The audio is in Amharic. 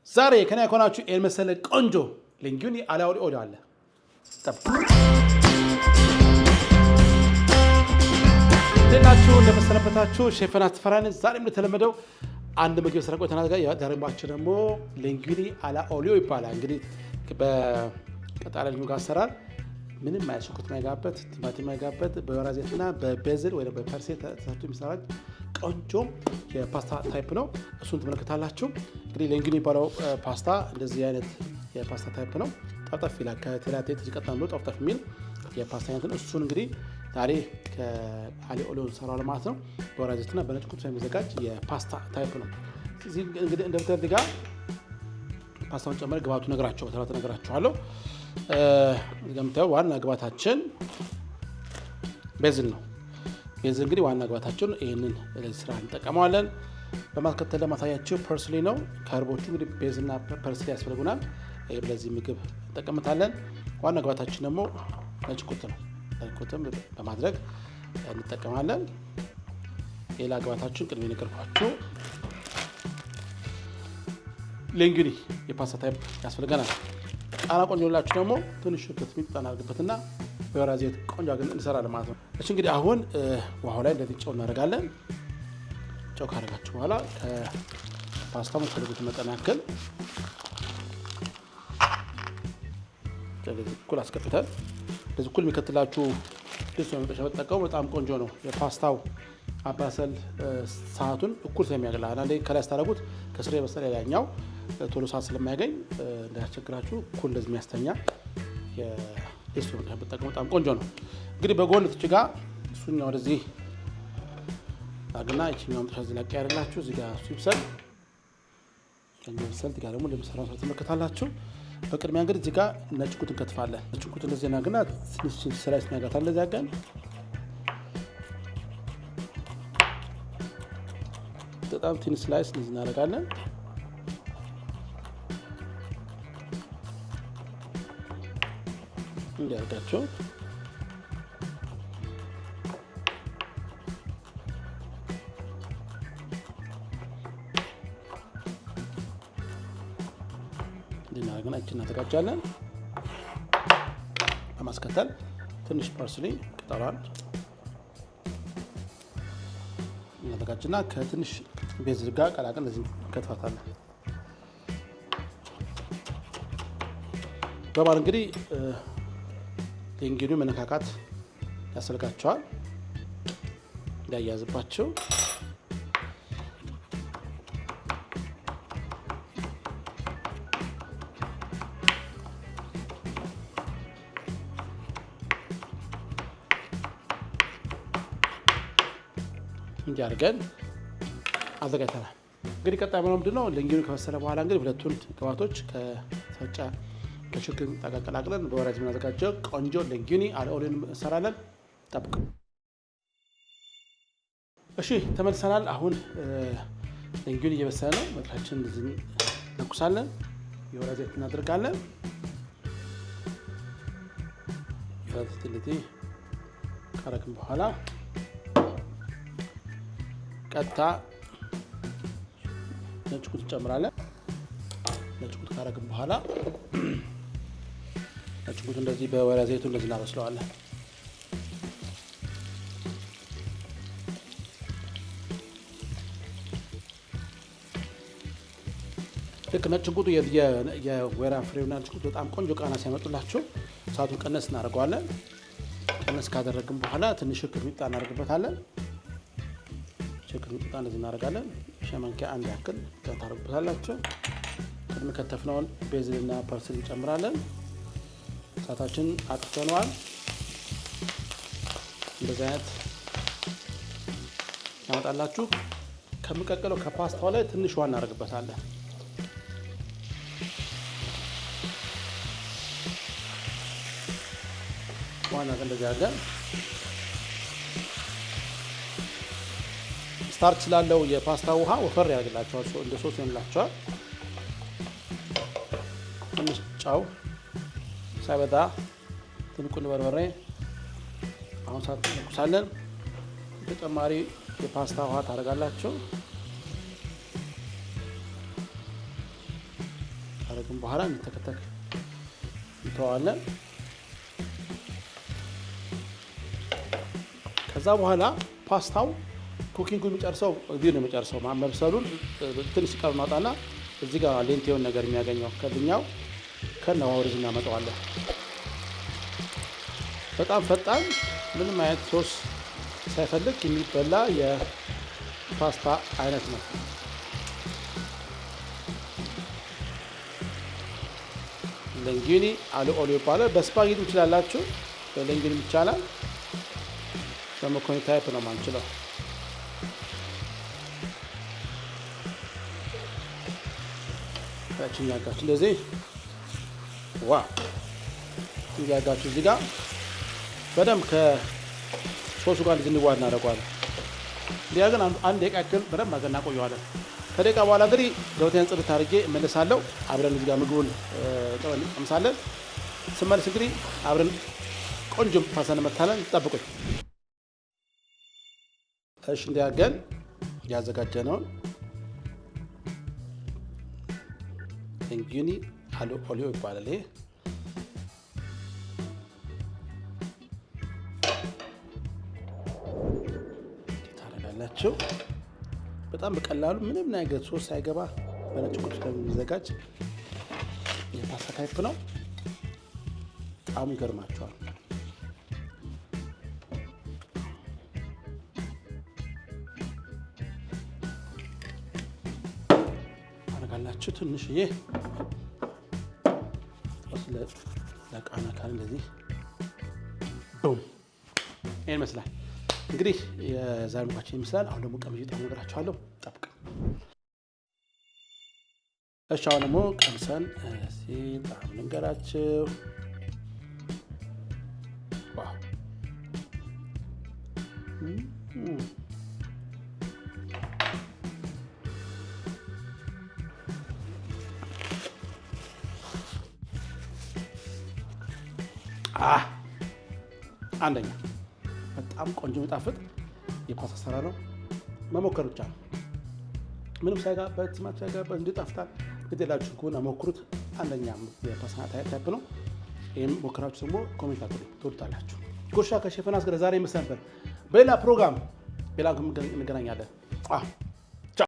ዛሬ ከኔ ያኮናችሁ ኤልመሰለ ቆንጆ ሊንጉኒ አላውዲ ኦዶ አለ ደናችሁ እንደመሰነበታችሁ ሼፈና ተፈራን ዛሬም እንደተለመደው አንድ ምግብ ሰረቆ ተናጋ ያዳረባችሁ ደግሞ ሊንጉኒ አላኦሊዮ ይባላል። እንግዲህ በቀጣለኝ ጋር አሰራር ምንም ማያሽኩት ማይጋበት ቲማቲም ማይጋበት በወይራ ዘይትና በቤዝል ወይ በፐርሴት ተሰርቶ የሚሰራ ቆንጆ የፓስታ ታይፕ ነው። እሱን ተመልክታላችሁ። እንግዲህ ሊንጉኒ የሚባለው ፓስታ እንደዚህ አይነት የፓስታ ታይፕ ነው። ጠፍጠፍ ይላል። ከቴላቴት ይቀጥላል ብሎ ጠፍጠፍ የሚል የፓስታ አይነት ነው። እሱን እንግዲህ ዛሬ ከአሊኦሊዮ ሰራው ማለት ነው። በወይራ ዘይትና በነጭ ቁጥር የሚዘጋጅ የፓስታ ታይፕ ነው። እዚህ እንግዲህ እንደምታዩት ጋር ፓስታውን ጨምረ ግባቱ ነግራችኋለሁ። እንደምታዩ ዋና ግባታችን ቤዝል ነው። ቤዝል እንግዲህ ዋና ግባታችን ይህንን ለዚህ ስራ እንጠቀመዋለን። በማስከተል ለማሳያቸው ፐርስሊ ነው። ከህርቦቹ እንግዲህ ቤዝልና ፐርስሊ ያስፈልጉናል። ለዚህ ምግብ እንጠቀምታለን። ዋና ግባታችን ደግሞ ነጭ ቁርጥ ነው። ነጭ ቁርጥም በማድረግ እንጠቀማለን። ሌላ ግባታችን ቅድሜ ነገርኳችሁ ሊንጉኒ የፓስታ ታይፕ ያስፈልገናል። ቃና ቆንጆ ላችሁ ደግሞ ትንሽ ሽንኩርት ሚጥጣና አድርግበትና በወይራ ዘይት ቆንጆ አድርገን እንሰራለን ማለት ነው። እሺ እንግዲህ አሁን ውሃው ላይ እንደዚህ ጨው እናደርጋለን። ጨው ካደረጋችሁ በኋላ ከፓስታው የምትፈልጉት መጠን ያክል እኩል አስከፍተን እንደዚህ እኩል የሚከትላችሁ ድስት መጥበሻ መጠቀሙ በጣም ቆንጆ ነው። የፓስታው አባሰል ሰዓቱን እኩል ስለሚያገላ አንዳንዴ ከላይ ስታደርጉት ከስር የበሰለ ላይኛው ቶሎ ሰዓት ስለማያገኝ እንዳያስቸግራችሁ እኩል እንደዚህ የሚያስተኛ የድስት መጥበሻ መጠቀሙ በጣም ቆንጆ ነው። እንግዲህ በጎን ትጭጋ እሱኛው ወደዚህ አግና እቺኛው መጥበሻ እዚህ ላይ ያደርጋችሁ እዚህ ጋር እሱ ይብሰል። ከዚህ ጋር ደግሞ እንደምሰራው ሰው ተመከታላችሁ። በቅድሚያ እንግዲህ እዚህ ጋር ነጭ ቁት እንከትፋለን። ነጭ ቁት እንደዚህ እናግና ትንሽ ስላይስ እናጋታለን። እንደዚህ ያገን በጣም ትንሽ ስላይስ እንደዚህ እናደርጋለን። እንዲያርጋቸው እንዲናገና እቺ እናዘጋጃለን። በማስከተል ትንሽ ፐርስሊ ቅጠሏን እናዘጋጅና ከትንሽ ቤዝል ጋር ቀላቅለን እንደዚህ ከትፋታለን። በማር እንግዲህ ሊንጉኒ መነካካት ያስፈልጋቸዋል እንዳያዝባቸው። እንዲያርገን አዘጋጅተናል። እንግዲህ ቀጣይ ምንድነው ሊንጉኒ ከበሰለ በኋላ እንግዲህ ሁለቱን ግብአቶች ከፈጫ ከሽክም ተቀላቅለን በወይራ ዘይት የምናዘጋጀው ቆንጆ ሊንጉኒ አላኦሊዮ እንሰራለን። ጠብቁ። እሺ ተመልሰናል። አሁን ሊንጉኒ እየበሰለ ነው። መጥራችን እንደዚህ ነኩሳለን። የወይራ ዘይት እናደርጋለን። የወይራ ዘይት እንደዚህ ካረግን በኋላ ቀጥታ ነጭ ቁርጥ እንጨምራለን። ነጭ ቁርጥ ካረግን በኋላ ነጭ ቁርጥ እንደዚህ በወይራ ዘይቱ እንደዚህ እናበስለዋለን። ልክ ነጭ ቁርጡ የወይራ ፍሬውና ነጭ ቁርጡ በጣም ቆንጆ ቃና ሲያመጡላችሁ እሳቱን ቀነስ እናደርገዋለን። ቀነስ ካደረግን በኋላ ትንሽ ሽክር ሚጥጣ እናደርግበታለን። ሽክር ሚጥጣ እንደዚህ እናደርጋለን። ሻይ አንድ ያክል ታደርጉበታላችሁ። ቅድም ከተፍነውን ቤዝልና ፐርስሊ እንጨምራለን። እሳታችን አጥፍተነዋል። እንደዚህ አይነት ያመጣላችሁ። ከሚቀቀለው ከፓስታው ላይ ትንሽ ውሃ እናደርግበታለን። ዋና እንደዚህ አድርገን ስታርች ስላለው የፓስታ ውሃ ወፈር ያደርግላችኋል። እንደ ሶስ ይሆንላችኋል። ትንሽ ጨው ሳይበዛ ትንቁን በርበሬ አሁን ሰዓት እንቁሳለን። ተጨማሪ የፓስታ ውሃ ታደርጋላችሁ። ካረግን በኋላ እንዲተከተክ እንተዋለን። ከዛ በኋላ ፓስታው ኩኪንጉ የሚጨርሰው እዚህ ነው የሚጨርሰው። መብሰሉን ትንሽ ቀር እናውጣና እዚህ ጋር ሌንቴውን ነገር የሚያገኘው ከዚህኛው ከነዋው ወደዚህ እናመጣዋለን። በጣም ፈጣን ምንም አይነት ሶስ ሳይፈልግ የሚበላ የፓስታ አይነት ነው። ሊንጉኒ አሎ ኦሊዮ ይባላል። በስፓጌቲ ትችላላችሁ፣ በሊንጉኒ ይቻላል። በመኮኒ ታይፕ ነው ማንችለው። ታችን ያጋችሁ እንደዚህ ያጋችሁ እዚህ ጋር በደንብ ከሶሱ ጋር እንዲዋሃድ እናደርገዋለን። እንዲያ ግን አንድ ደቂቃ ያክል በደንብ አድርገን እናቆየዋለን። ከደቂቃ በኋላ እንግዲህ ገበታዬን ጽድት አድርጌ እመለሳለሁ። አብረን እዚህ ጋር ምግቡን ጥበን እንቀምሳለን። ስመለስ እንግዲህ አብረን ቆንጆ ፓስታ እንመታለን። ጠብቁኝ። እሺ እንዲያገን ያዘጋጀነውን ሊንጉኒ አሎ ኦሊዮ ይባላል። ይሄ ታረጋላችሁ። በጣም በቀላሉ ምንም ነገር ሶስ ሳይገባ በነጭ ቁጭ ስለሚዘጋጅ የፓስታ ታይፕ ነው። ጣዕሙ ይገርማችኋል። ታረጋላችሁ ትንሽዬ ለቃና ካል እንደዚህ ቡም ይሄን ይመስላል። እንግዲህ የዛሬ ምግባችን ይመስላል። አሁን ደግሞ ቀምሼ ጣም ነገራችኋለሁ። ጠብቅ። እሺ አሁን ደግሞ ቀምሰን ጣም ልንገራችሁ። ዋው አንደኛ በጣም ቆንጆ የሚጣፍጥ የፓስታ አሰራር ነው። መሞከር ብቻ ነው። ምንም ሳይጋበት ቲማቲም ሳይጋበት እንዲጣፍጣል ግዴላችሁ ከሆነ ሞክሩት። አንደኛ የፓስታ ታይፕ ነው። ይሄን ሞክራችሁ ደግሞ ኮሜንት አድርጉ፣ ትወዱታላችሁ። ጉርሻ ከሼፍ ዮናስ ጋር ዛሬ ይመስል ነበር። በሌላ ፕሮግራም እንገናኛለን።